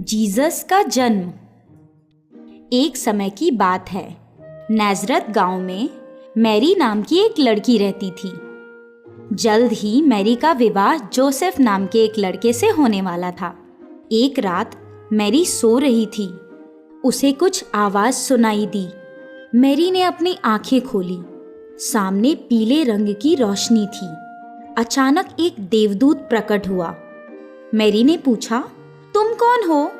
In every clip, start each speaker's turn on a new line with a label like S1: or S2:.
S1: Jesus का जन्म। एक समय की बात है। नाज़रत गांव में मैरी नाम की एक लड़की रहती थी। जल्द ही मैरी का विवाह जोसेफ नाम के एक लड़के से होने वाला था। एक रात मैरी सो रही थी। उसे कुछ आवाज़ सुनाई दी। मैरी ने अपनी आंखें खोली। सामने पीले रंग की रोशनी थी। अचानक एक देवदूत प्रकट हुआ। मैरी ने पूछा, तुम कौन हो?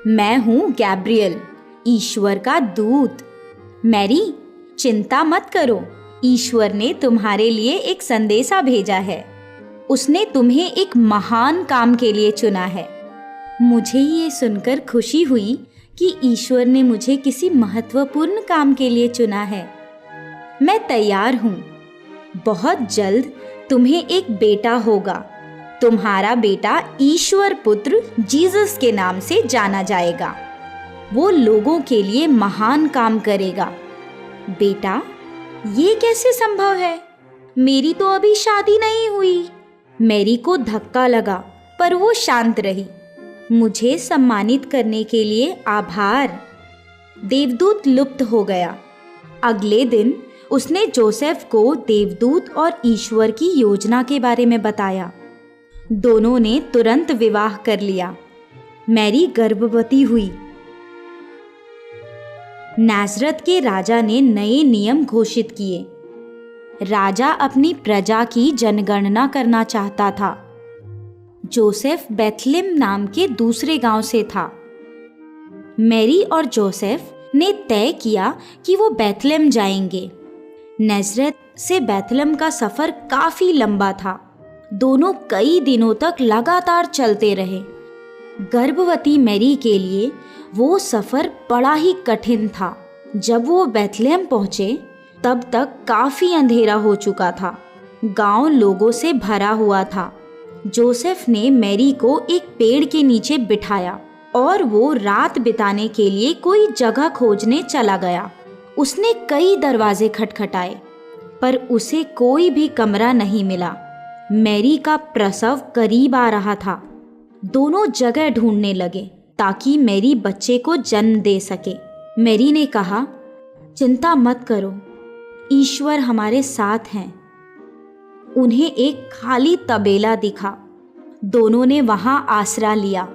S1: मैं हूँ गैब्रियल, ईश्वर का दूत। मैरी, चिंता मत करो, ईश्वर ने तुम्हारे लिए एक संदेशा भेजा है। उसने तुम्हें एक महान काम के लिए चुना है। मुझे ये सुनकर खुशी हुई कि ईश्वर ने मुझे किसी महत्वपूर्ण काम के लिए चुना है। मैं तैयार हूँ। बहुत जल्द तुम्हें एक बेटा होगा। तुम्हारा बेटा ईश्वर पुत्र जीसस के नाम से जाना जाएगा। वो लोगों के लिए महान काम करेगा। बेटा, ये कैसे संभव है? मेरी तो अभी शादी नहीं हुई। मैरी को धक्का लगा, पर वो शांत रही। मुझे सम्मानित करने के लिए आभार। देवदूत लुप्त हो गया। अगले दिन उसने जोसेफ को देवदूत और ईश्वर की योजना के बारे में बताया। दोनों ने तुरंत विवाह कर लिया। मैरी गर्भवती हुई। नाज़रत के राजा ने नए नियम घोषित किए। राजा अपनी प्रजा की जनगणना करना चाहता था। जोसेफ बेथलेम नाम के दूसरे गांव से था। मैरी और जोसेफ ने तय किया कि वो बेथलेम जाएंगे। नाज़रत से बेथलेम का सफ़र काफ़ी लंबा था। दोनों कई दिनों तक लगातार चलते रहे। गर्भवती मैरी के लिए वो सफ़र बड़ा ही कठिन था। जब वो बेथलेम पहुँचे तब तक काफ़ी अंधेरा हो चुका था। गांव लोगों से भरा हुआ था। जोसेफ ने मैरी को एक पेड़ के नीचे बिठाया और वो रात बिताने के लिए कोई जगह खोजने चला गया। उसने कई दरवाजे खटखटाए, पर उसे कोई भी कमरा नहीं मिला। मैरी का प्रसव करीब आ रहा था। दोनों जगह ढूंढने लगे ताकि मैरी बच्चे को जन्म दे सके। मैरी ने कहा, चिंता मत करो, ईश्वर हमारे साथ हैं। उन्हें एक खाली तबेला दिखा। दोनों ने वहां आसरा लिया।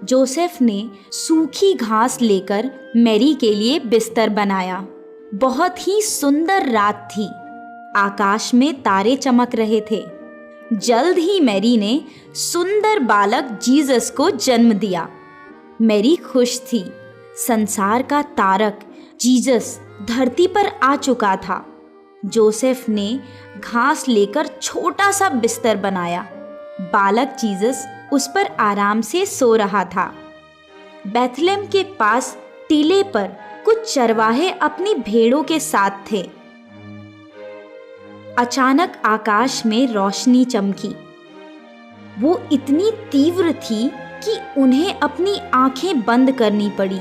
S1: जोसेफ ने सूखी घास लेकर मैरी के लिए बिस्तर बनाया। बहुत ही सुंदर रात थी। आकाश में तारे चमक रहे थे। जल्द ही मैरी ने सुंदर बालक जीसस को जन्म दिया। मैरी खुश थी। संसार का तारक जीसस धरती पर आ चुका था। जोसेफ ने घास लेकर छोटा सा बिस्तर बनाया। बालक जीसस उस पर आराम से सो रहा था। बेथलेम के पास टीले पर कुछ चरवाहे अपनी भेड़ों के साथ थे। अचानक आकाश में रोशनी चमकी। वो इतनी तीव्र थी कि उन्हें अपनी आंखें बंद करनी पड़ी।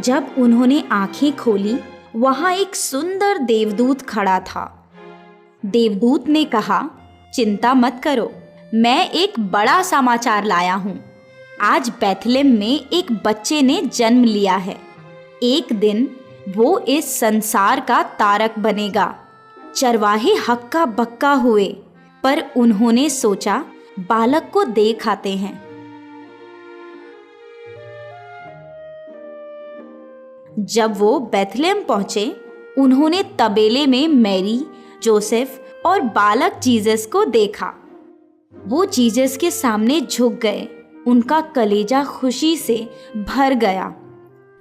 S1: जब उन्होंने आंखें खोली, वहां एक सुंदर देवदूत खड़ा था। देवदूत ने कहा, चिंता मत करो, मैं एक बड़ा समाचार लाया हूँ। आज बेथलेम में एक बच्चे ने जन्म लिया है। एक दिन वो इस संसार का तारक बनेगा। चरवाहे हक्का बक्का हुए, पर उन्होंने सोचा बालक को देख आते हैं। जब वो बेथलेम पहुंचे, उन्होंने तबेले में मैरी, जोसेफ और बालक जीसस को देखा। वो जीसस के सामने झुक गए। उनका कलेजा खुशी से भर गया।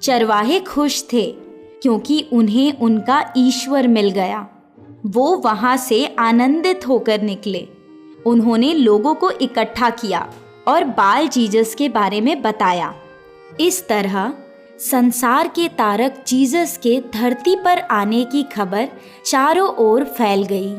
S1: चरवाहे खुश थे क्योंकि उन्हें उनका ईश्वर मिल गया। वो वहां से आनंदित होकर निकले। उन्होंने लोगों को इकट्ठा किया और बाल जीसस के बारे में बताया। इस तरह संसार के तारक जीसस के धरती पर आने की खबर चारों ओर फैल गई।